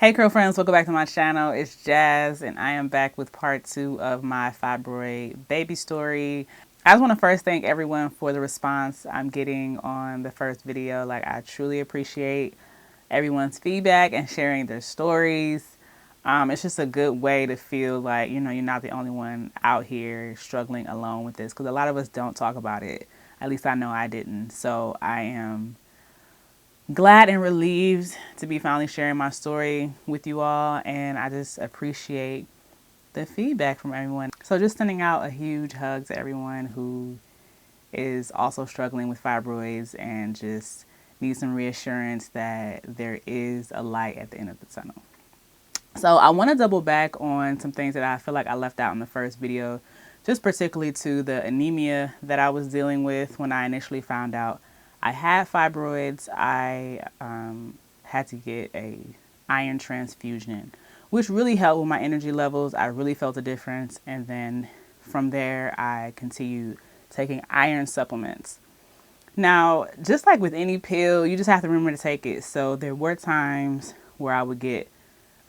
Hey girlfriends, welcome back to my channel. It's Jazz and I am back with part 2 of my fibroid baby story. I just want to first thank everyone for the response I'm getting on the first video. I truly appreciate everyone's feedback and sharing their stories. It's just a good way to feel like, you're not the only one out here struggling alone with this, because a lot of us don't talk about it. At least I know I didn't. So I am glad and relieved to be finally sharing my story with you all, and I just appreciate the feedback from everyone. So just sending out a huge hug to everyone who is also struggling with fibroids and just needs some reassurance that there is a light at the end of the tunnel. So I want to double back on some things that I feel like I left out in the first video, just particularly to the anemia that I was dealing with when I initially found out I had fibroids. I had to get a iron transfusion, which really helped with my energy levels. I really felt a difference. And then from there, I continued taking iron supplements. Now, just like with any pill, you just have to remember to take it. So there were times where I would get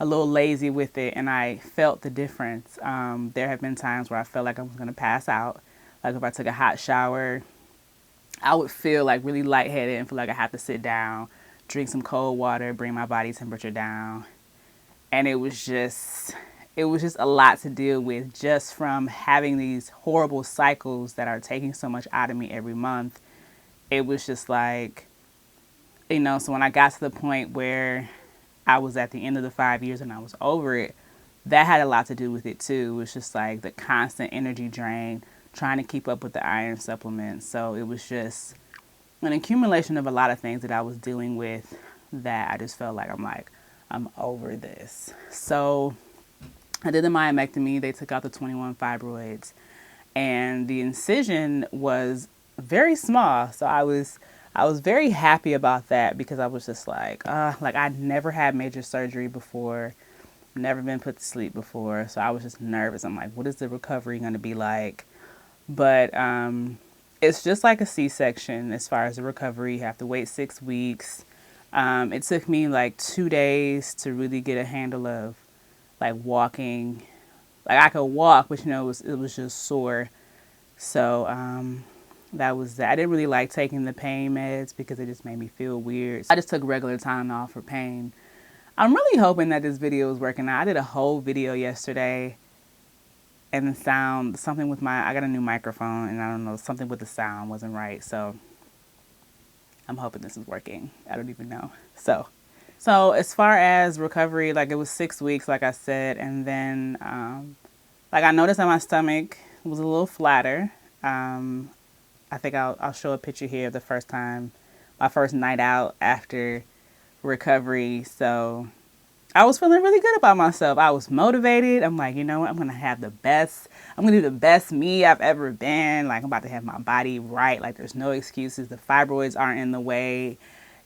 a little lazy with it and I felt the difference. There have been times where I felt like I was going to pass out. Like if I took a hot shower, I would feel like really lightheaded and feel like I have to sit down, drink some cold water, bring my body temperature down. And it was just a lot to deal with, just from having these horrible cycles that are taking so much out of me every month. It was just like, so when I got to the point where I was at the end of the 5 years and I was over it, that had a lot to do with it too. It was just like the constant energy drain, trying to keep up with the iron supplements. So it was just an accumulation of a lot of things that I was dealing with that I just felt like I'm over this. So I did the myomectomy. They took out the 21 fibroids and the incision was very small. So I was very happy about that, because I was just like I'd never had major surgery before, never been put to sleep before. So I was just nervous. I'm like, what is the recovery going to be like? But it's just like a C-section as far as the recovery. You have to wait 6 weeks. It took me like 2 days to really get a handle of walking. I could walk, but it was just sore. So that was that. I didn't really like taking the pain meds because it just made me feel weird. I just took regular Tylenol for pain. I'm really hoping that this video is working out. I did a whole video yesterday, and the sound, something with I got a new microphone, and I don't know, something with the sound wasn't right. So I'm hoping this is working. I don't even know. So as far as recovery, it was 6 weeks, like I said. And then, I noticed that my stomach was a little flatter. I think I'll show a picture here of the first time, my first night out after recovery. So I was feeling really good about myself. I was motivated. I'm like, you know what? I'm going to do the best me I've ever been. I'm about to have my body right. There's no excuses. The fibroids aren't in the way.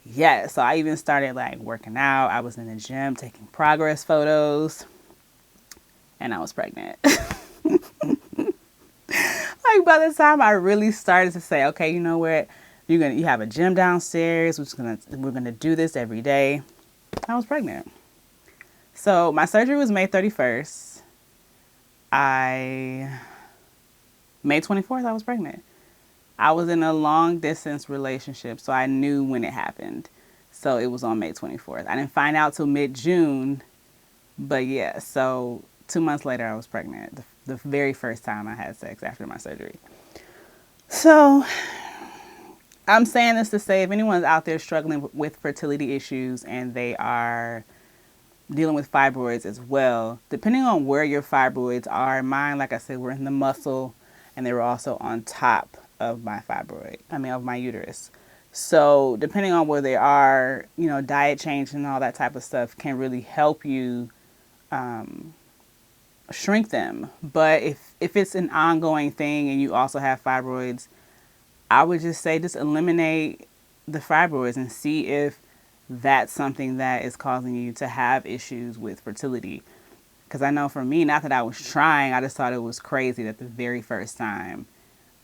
Yeah. So I even started working out. I was in the gym taking progress photos, and I was pregnant. By the time I really started to say, okay, you know what? You have a gym downstairs. We're gonna do this every day. I was pregnant. So my surgery was May 31st. May 24th, I was pregnant. I was in a long distance relationship, so I knew when it happened. So it was on May 24th. I didn't find out till mid-June, but yeah, so 2 months later I was pregnant. The very first time I had sex after my surgery. So I'm saying this to say, if anyone's out there struggling with fertility issues and they are dealing with fibroids as well, depending on where your fibroids are, mine, like I said, were in the muscle, and they were also on top of my of my uterus. So depending on where they are, diet change and all that type of stuff can really help you shrink them. But if it's an ongoing thing and you also have fibroids, I would just say just eliminate the fibroids and see if that's something that is causing you to have issues with fertility. Because I know for me, not that I was trying, I just thought it was crazy that the very first time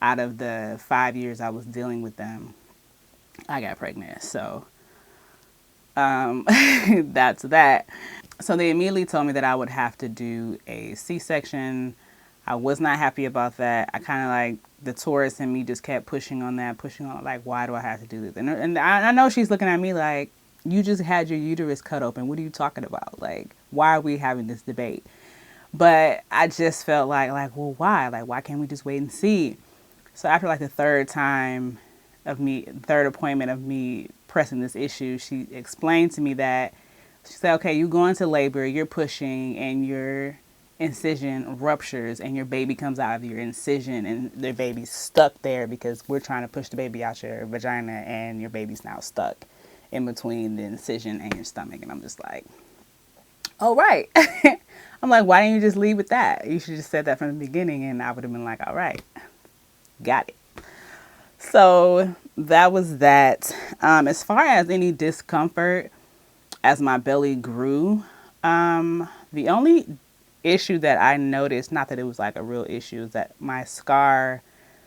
out of the 5 years I was dealing with them, I got pregnant. So that's that. So they immediately told me that I would have to do a C-section. I was not happy about that. I kind of like, the Taurus in me just kept pushing on that, pushing on, like, why do I have to do this? And I know she's looking at me like, you just had your uterus cut open. What are you talking about? Like, why are we having this debate? But I just felt like, well, why? Like, why can't we just wait and see? So after like the third appointment of me pressing this issue, she explained to me that, she said, okay, you go into labor, you're pushing, and your incision ruptures, and your baby comes out of your incision, and the baby's stuck there because we're trying to push the baby out your vagina, and your baby's now stuck in between the incision and your stomach. And I'm just like, oh, right. I'm like, why didn't you just leave with that? You should just said that from the beginning, and I would have been like, all right, got it. So that was that. As far as any discomfort as my belly grew, the only issue that I noticed, not that it was like a real issue, is that my scar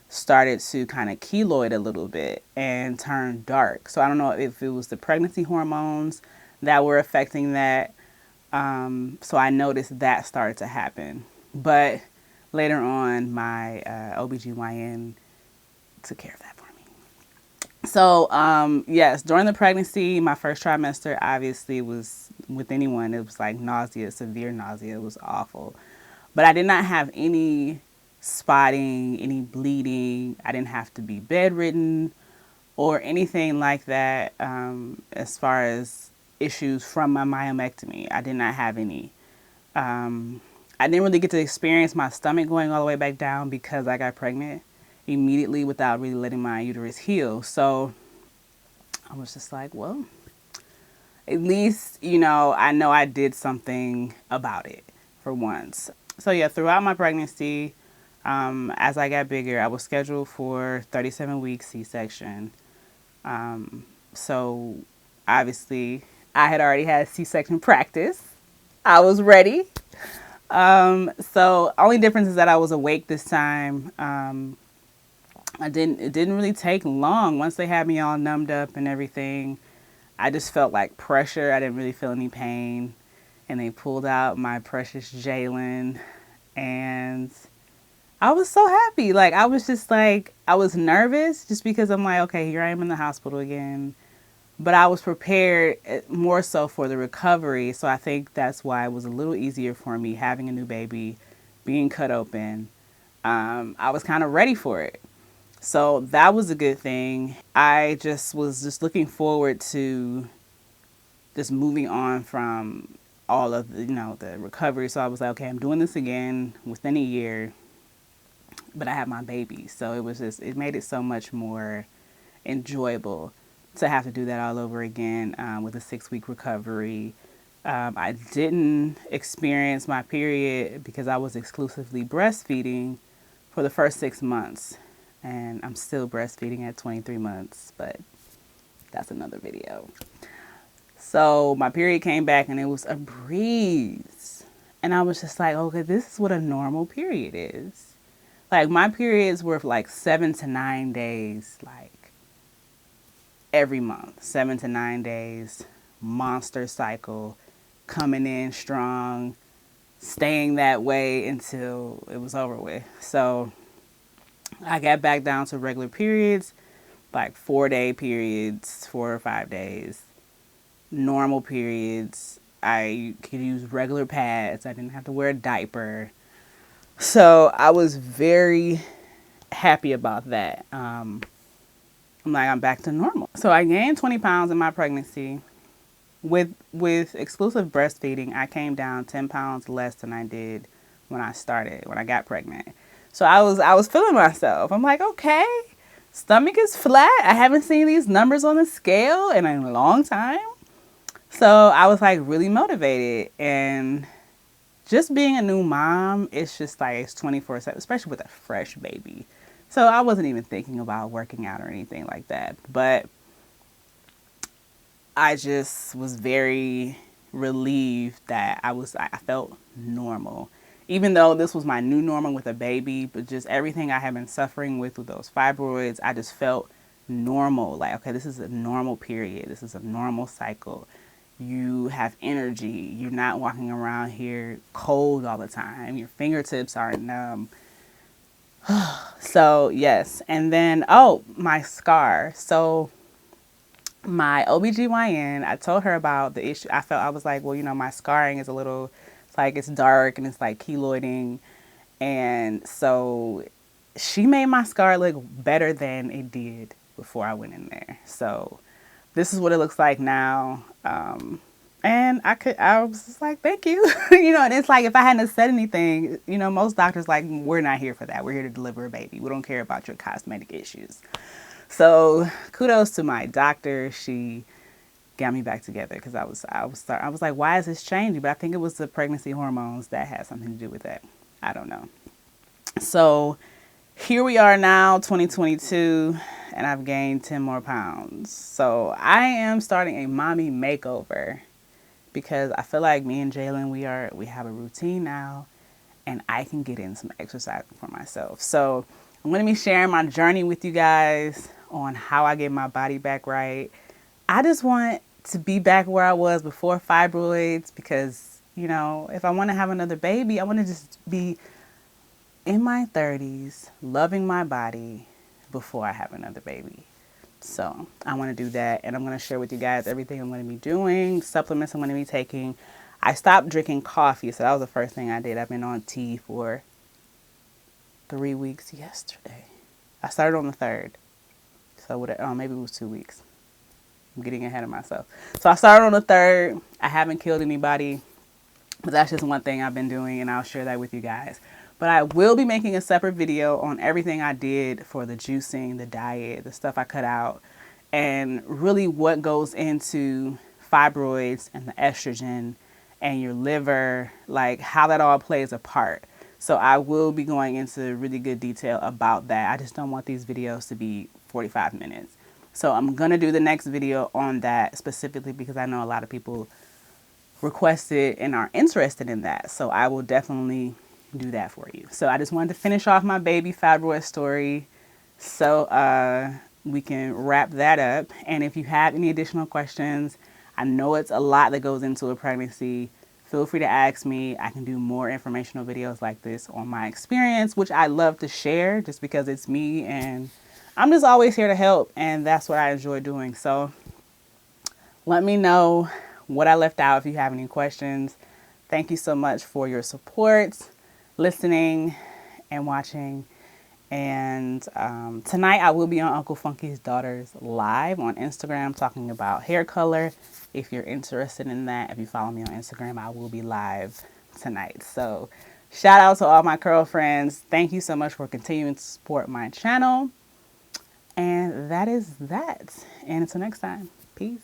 started to kind of keloid a little bit and turn dark. So I don't know if it was the pregnancy hormones that were affecting that. So I noticed that started to happen. But later on, my OBGYN took care of that for me. So, yes, during the pregnancy, my first trimester, obviously was, with anyone, it was like nausea, severe nausea. It was awful. But I did not have any spotting, any bleeding. I didn't have to be bedridden or anything like that. As far as issues from my myomectomy, I did not have any. I didn't really get to experience my stomach going all the way back down because I got pregnant immediately without really letting my uterus heal. So I was just like, well, at least, I know I did something about it for once. So yeah, throughout my pregnancy, as I got bigger, I was scheduled for 37-week C-section. So obviously I had already had C-section practice. I was ready. So only difference is that I was awake this time. It didn't really take long. Once they had me all numbed up and everything, I just felt like pressure. I didn't really feel any pain. And they pulled out my precious Jalen, and I was so happy. Like, I was just like, I was nervous just because I'm like, okay, here I am in the hospital again. But I was prepared more so for the recovery. So I think that's why it was a little easier for me having a new baby, being cut open. I was kind of ready for it. So that was a good thing. I just was just looking forward to just moving on from all of the, the recovery. So I was like, okay, I'm doing this again within a year, but I have my baby. So it made it so much more enjoyable to have to do that all over again with a 6-week recovery. I didn't experience my period because I was exclusively breastfeeding for the first 6 months. And I'm still breastfeeding at 23 months, but that's another video. So my period came back and it was a breeze. And I was just like, okay, this is what a normal period is. Like, my periods were like 7 to 9 days, like every month, 7 to 9 days, monster cycle, coming in strong, staying that way until it was over with. So I got back down to regular periods, like 4-day periods, 4 or 5 days, normal periods. I could use regular pads. I didn't have to wear a diaper. So I was very happy about that. I'm back to normal. So I gained 20 pounds in my pregnancy. With exclusive breastfeeding, I came down 10 pounds less than I did when I got pregnant. So I was feeling myself. I'm like, okay, stomach is flat. I haven't seen these numbers on the scale in a long time. So I was like really motivated, and just being a new mom, it's just like it's 24/7, especially with a fresh baby. So I wasn't even thinking about working out or anything like that. But I just was very relieved that I felt normal. Even though this was my new normal with a baby, but just everything I had been suffering with those fibroids, I just felt normal. Like, okay, this is a normal period. This is a normal cycle. you have energy, you're not walking around here cold all the time, your fingertips aren't numb. So yes, and then, oh, my scar. So my OBGYN, I told her about the issue. I was like, well, you know, my scarring is a little, it's like it's dark and it's like keloiding. And so she made my scar look better than it did before I went in there. So this is what it looks like now. And I was just like, thank you. You know, and it's like, if I hadn't said anything, you know, most doctors like, we're not here for that. We're here to deliver a baby. We don't care about your cosmetic issues. So kudos to my doctor. She got me back together because I was like, why is this changing? But I think it was the pregnancy hormones that had something to do with that. I don't know. So here we are now, 2022, and I've gained 10 more pounds. So I am starting a mommy makeover because I feel like me and Jalen, we have a routine now, and I can get in some exercise for myself. So I'm going to be sharing my journey with you guys on how I get my body back right. I just want to be back where I was before fibroids because, you know, if I want to have another baby, I want to just be in my 30s, loving my body before I have another baby. So I want to do that, and I'm going to share with you guys everything I'm going to be doing, supplements I'm going to be taking. I stopped drinking coffee, so that was the first thing I did. I've been on tea for 3 weeks yesterday. I started on the 3rd, so maybe it was 2 weeks. I'm getting ahead of myself. So I started on the 3rd. I haven't killed anybody, but that's just one thing I've been doing, and I'll share that with you guys. But I will be making a separate video on everything I did for the juicing, the diet, the stuff I cut out, and really what goes into fibroids and the estrogen and your liver, like how that all plays a part. So I will be going into really good detail about that. I just don't want these videos to be 45 minutes. So I'm going to do the next video on that specifically because I know a lot of people requested and are interested in that. So I will definitely do that for you. So I just wanted to finish off my baby fibroid story so we can wrap that up. And if you have any additional questions, I know it's a lot that goes into a pregnancy. Feel free to ask me. I can do more informational videos like this on my experience, which I love to share just because it's me and I'm just always here to help, and that's what I enjoy doing. So let me know what I left out if you have any questions. Thank you so much for your support, listening and watching. And tonight I will be on Uncle Funky's Daughters live on Instagram talking about hair color. If you're interested in that, if you follow me on Instagram, I will be live tonight. So shout out to all my curl friends. Thank you so much for continuing to support my channel. And that is that. And until next time, peace.